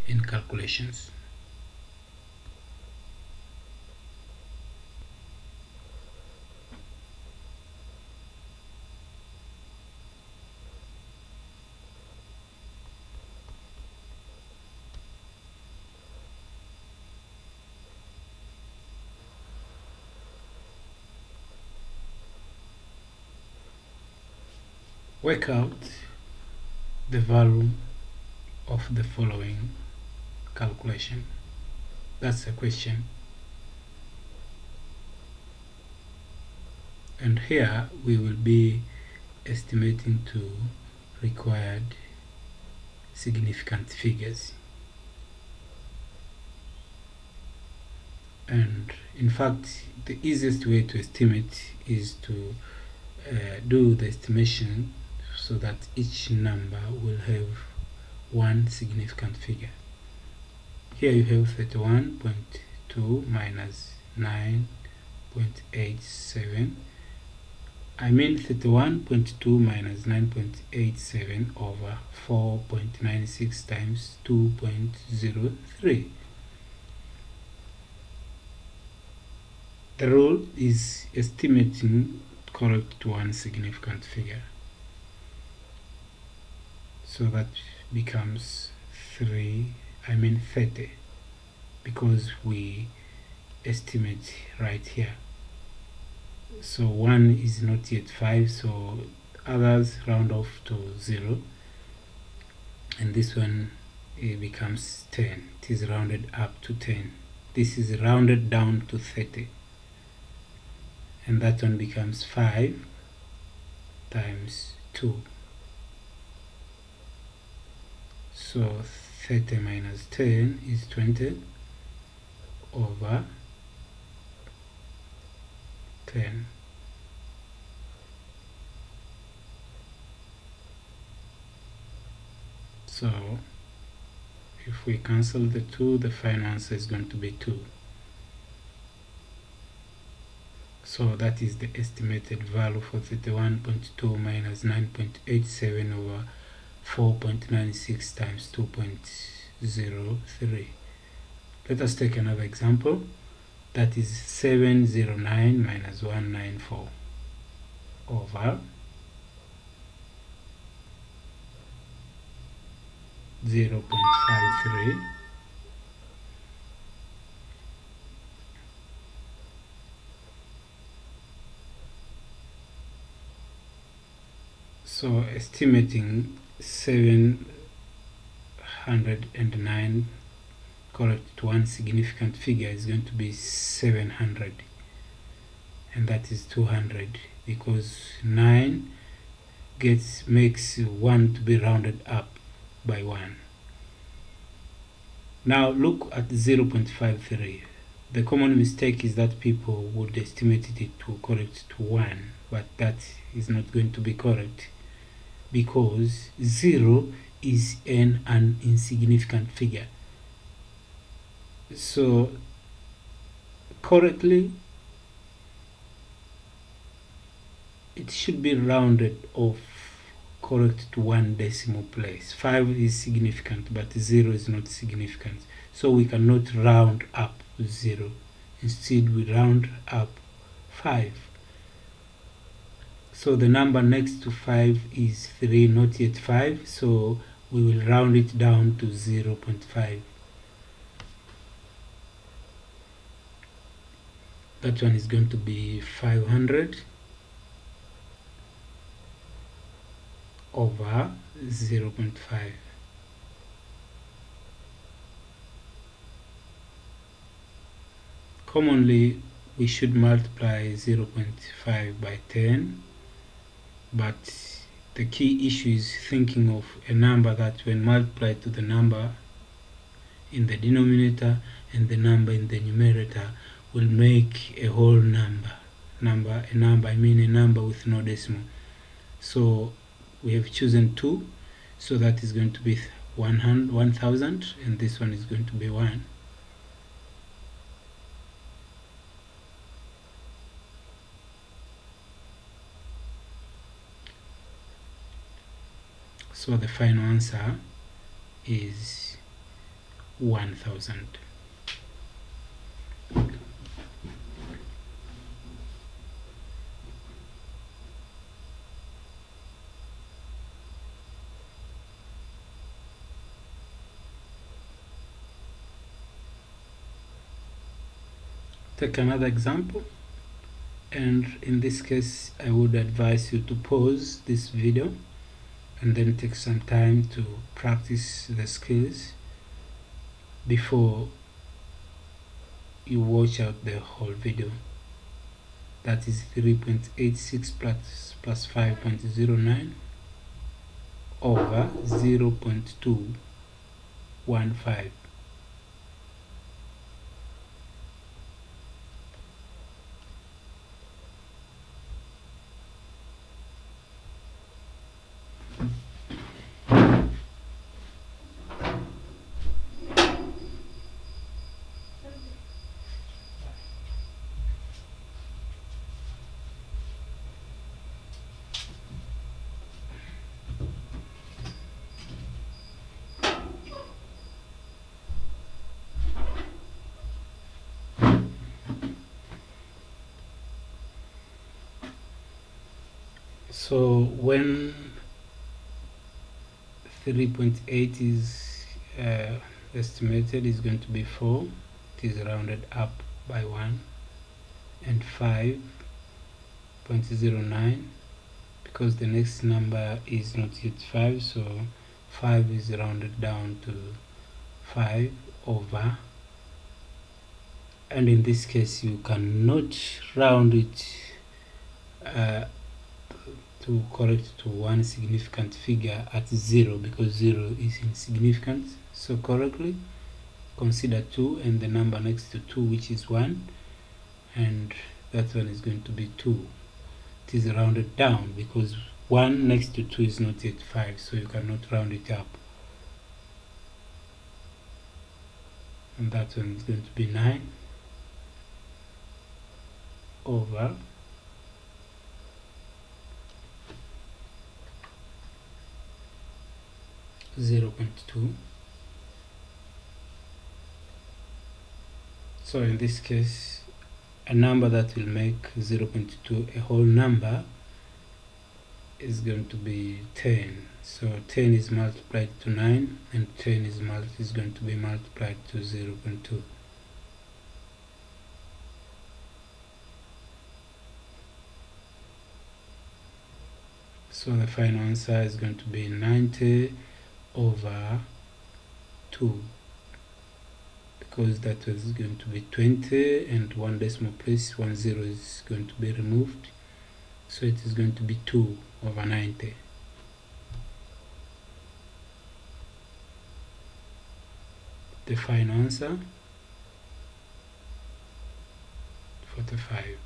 in calculations. Work out the value of the following calculation. That's the question. And here we will be estimating to required significant figures. And in fact, the easiest way to estimate is to do the estimation so that each number will have one significant figure. Here you have 31.2 minus 9.87. I mean 31.2 minus 9.87 over 4.96 times 2.03. The rule is estimating correct to one significant figure. So that becomes 30, because we estimate right here. So 1 is not yet 5, so others round off to 0, and this one becomes 10. It is rounded up to 10. This is rounded down to 30, and that one becomes 5 times 2. So 30 minus 10 is 20 over 10. So if we cancel the 2, the final answer is going to be 2. So that is the estimated value for 31.2 minus 9.87 over 4.96 times 2.03. Let us take another example. That is 709 minus 194 over 0.53. So estimating 709 correct to one significant figure is going to be 700, and that is 200, because 9 makes 1 to be rounded up by 1. Now look at 0.53. The common mistake is that people would estimate it to correct to 1, but that is not going to be correct, because 0 is an insignificant figure. So correctly, it should be rounded off correct to one decimal place. 5 is significant, but 0 is not significant. So we cannot round up 0. Instead, we round up 5. So the number next to 5 is 3, not yet 5. So we will round it down to 0.5. That one is going to be 500 over 0.5. Commonly, we should multiply 0.5 by 10, but the key issue is thinking of a number that when multiplied to the number in the denominator and the number in the numerator will make a whole number. A number with no decimal. So we have chosen 2, so that is going to be 1000, and this one is going to be 1. So the final answer is 1000. Take another example, and in this case I would advise you to pause this video and then take some time to practice the skills before you watch out the whole video. That is 3.86 plus 5.09 over 0.215. So when 3.8 is estimated is going to be 4, it is rounded up by 1, and 5.09, because the next number is not yet 5, so 5 is rounded down to 5 over, and in this case you cannot round it to correct to one significant figure at 0, because 0 is insignificant. So correctly consider 2 and the number next to 2, which is 1, and that one is going to be 2. It is rounded down because 1 next to 2 is not yet 5, so you cannot round it up, and that one is going to be 9 over 0.2. So in this case, a number that will make 0.2 a whole number is going to be 10. So 10 is multiplied to 9, and 10 is going to be multiplied to 0.2. So the final answer is going to be 90 over 2, because that was going to be 20, and one decimal place, 1 0 is going to be removed, so it is going to be 2 over 90. The final answer, 45.